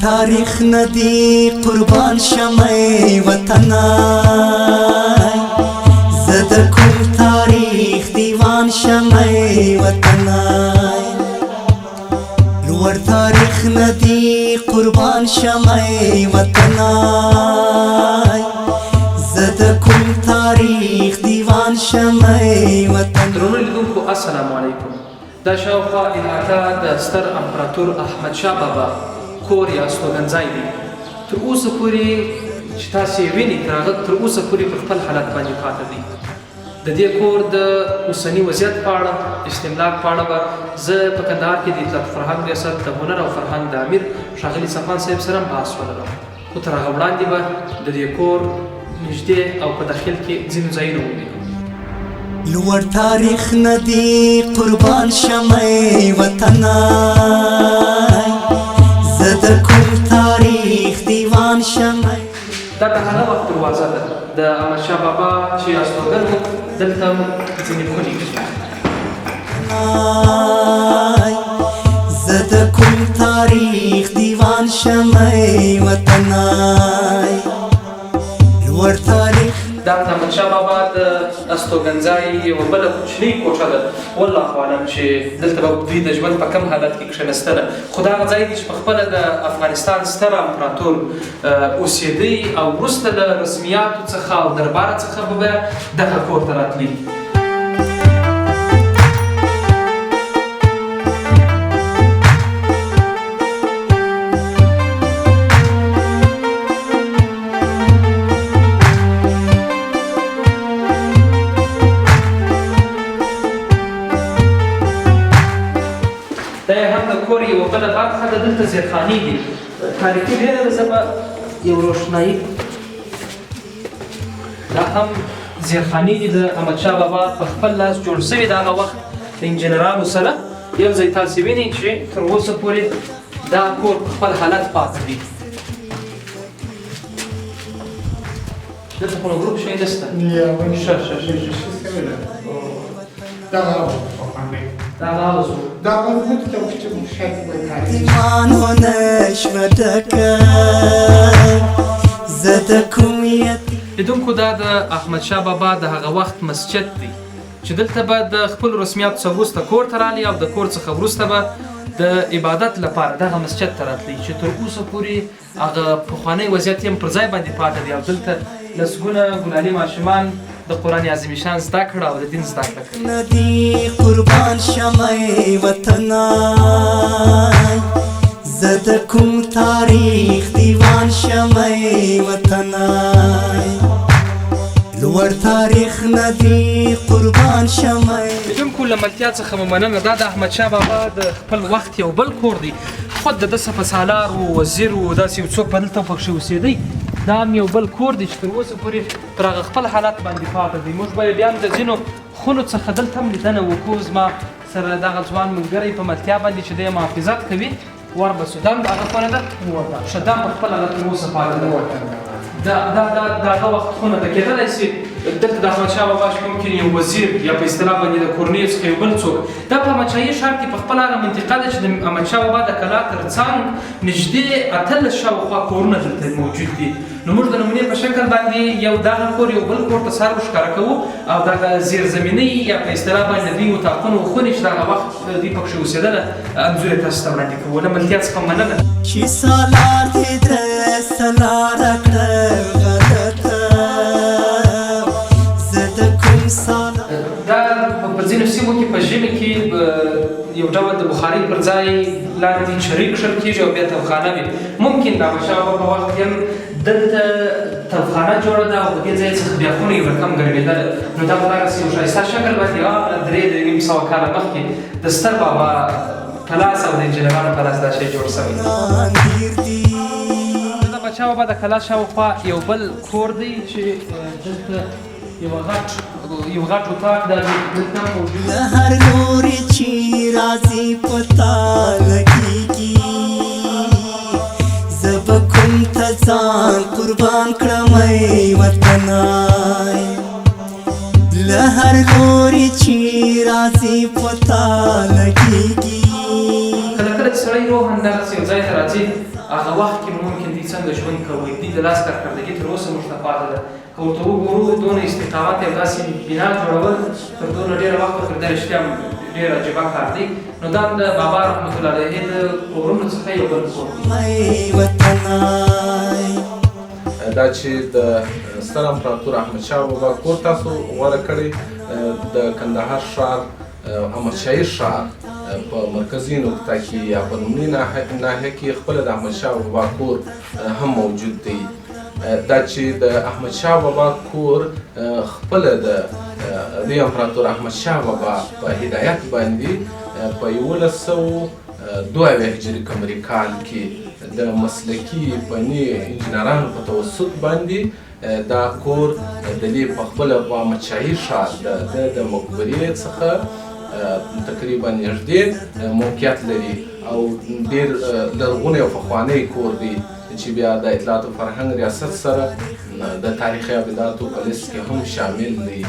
تاریخ ندی قربان شمه وطنای زد کوم تاریخ دیوان شمه وطنای لور تاریخ ندی قربان شمه وطنای زد کوم تاریخ دیوان شمه وطن. درنو لیدونکو السلام علیکم. دا شاوخوا احاطه د ستر امپراتور احمدشاه بابا کور یا استوګنځای دی. تر اوسه پورې چې تاسې یې وینئ تر اوسه پورې پر خپل حالت باندې پاتې دی. د دې کور د اوسني وضعیت په اړه استملاک په اړه به زه په کندهار کې د اطلاعات فرهنګ ریاست د هنر او فرهنګ د امیر ښاغلي صفوان صاحب سره بحث ولرم، خو تر هغه وړاندې به د دې کور نږدې او په داخل کې ځینو ځایونه ووینو. لور تاریخ ندی قربان شمه وطنای زد کوم تاریخ دیوان شمه. دا د هغه وخت دروازه ده د احمدشاه بابا چې استوګن و، دلته ځینې خونې زد کوم تاریخ دیوان شمه وطنای لور تاریخ. دا د احمدشاه بابا د استوګنځای یوه بله کوچنۍ کوټه ده، والله اعلم چې دلته به دوی د ژوند په کم حالت کې کښېنستله، خو دا هغه ځای دی چې پخپله د افغانستان ستر امپراتور اوسېدی او وروسته له رسمیاتو څخه او درباره څخه به بیا دغه کور ته راتلي. دا یې هم د کور یوه بله برخه ده، دلته زیرخانې دي. تاریخي ډېره ده، زه به یو روښنایي. دا هم زیرخانې دي د احمدشاه بابا په خپل لاس جوړ شوي د هغه وخت د انجینرانو سره. یو ځای تاسې وینئ چې تر اوسه پورې دا کور په خپل حالت پاتې دی. دلته خو نو ګروپ شی نشته. Da văzut că ce mușeți voi care. دیوان هنش ودکه زد کومیت. لیدونکو دا د احمدشاه بابا د هغه وخت مسجد دی چې دلته به د خپل رسمیاتو څخه وروسته کور ته رالي او د کور څخه وروسته به د عبادت لپاره دغه مسجد ته راتلی چې تر اوسه پورې هغه پخوانی وضعیت یې پر ځای باندې پاتې دی او دلته لسګونه ګلالي ماشومان د قرآن عظیم شان زده کړه او د دین زده کړه کوي. ندی قربان شمه وطنای زد کوم تاریخ دیوان شمه وطنای لور تاریخ ندی قربان شمه. لیدونکو له ملتیا څخه مو مننه. دا د احمدشاه بابا د خپل وخت یو بل کور دی، خود د ده سپه سالار و، وزیر و، داسې یو څوک به دلته پکښې اوسېدی. دا هم یو بل کور دی چې تر اوسه پورې پر هغه خپل حالت باندې پاتې دی. موږ به یې بیا هم د ځینو خونو څخه دلته هم لیدنه وکړو. زما سره دغه ځوان ملګری په ملتیا باندې چې دی محافظت کوي وربسو. دا هم د هغه خونه ده، ښه دا په خپل هغه تر اوسه پاتې ده. د هغه وخت خونه ده، کېدلی شي دلته د احمدشاه بابا چې ممکن یو وزیر یا په اصطلاح باندې د کورنیو څخه یو بل څوک. دا په احمدشاهي ښار کې په خپله هغه منطقه ده چې د احمدشاه بابا د کلا تر څنګ نږدې 18 شاوخوا کورونه دلته موجود دي. نو موږ د نمونې په شکل باندې یو دغه کور یو بل کور ته سر ورښکاره کوو او دغه زیرزمینۍ یا په اصطلاح باندې دوی اطاقونه و خونې چې د هغه وخت دوی پکښې اوسېدله انځور یې تاسو ته وړاندې کوو. له ملتیا څخه مننه. چې سالار دې د سلاره کړه غلطه زد کوم سالار. دا په ځینو سیمو کې په ژمي کې یو ډول د بخارۍ پر ځای لاندې چرۍ کښل کېږي او بیا تبخانه وي. ممکن د احمدشاه بابا په وخت کې هم دلته تبخانه جوړه ده او په دې ځای څخه بیا خونه یو رقم ګرمېدله. نو دا په دغسې یو ښایسته شکل باندې 3-3.5 کاله مخکې د ستر بابا په لاس او د انجینرانو په لاس دا شی جوړ شوی. د احمدشاه بابا د کلا شاوخوا یو بل کور دی چې دلته یو غټ اطاق دا دلته موجود ده. هر لوري چې راځي پتا لګېږي زه به کوم ته ځان قربان کړم وطنای. له هر لوري چې راځي پتا لګېږي. کله کله چې سړی روحاً دغسې یو ځای ته راځي هغه وخت کې ممکن دوی څنګه ژوند کوي، دوی د لاس کارکردګي تر اوسه موږ ته پاتې ده. که ورته وګورو دونه استقامت او داسې بنا جوړول تر دونه ډېره وخت ورکړي، دا رښتیا ډېر عجیبه کار دی. نو دا د بابا رحمت الله علیه د کورونو څخه یو بل کور دی. دا چې د ستر امپراتور احمدشاه بابا کور تاسو غوره کړی، د کندهار ښار احمدشاهي ښار په مرکزي نقطه کې یا په لومړۍ ناحیه کې خپله د احمدشاه بابا کور هم موجود دی. دا چې د احمدشاه بابا کور خپله د لوی امپراتور احمدشاه بابا په هدایت باندې په 1102 هجري قمري کال کې د مسلکي فني انجینرانو په توسط باندې دا کور د دې په خپله په احمدشاهي ښار د مقبرې څخه تقریبا نږدې موقعیت لري او ډېر لرغونی او پخوانی کور دی چې بیا د اطلاعات او فرهنګ ریاست سره د تاریخي ابداتو په لیست کې هم شامل دی.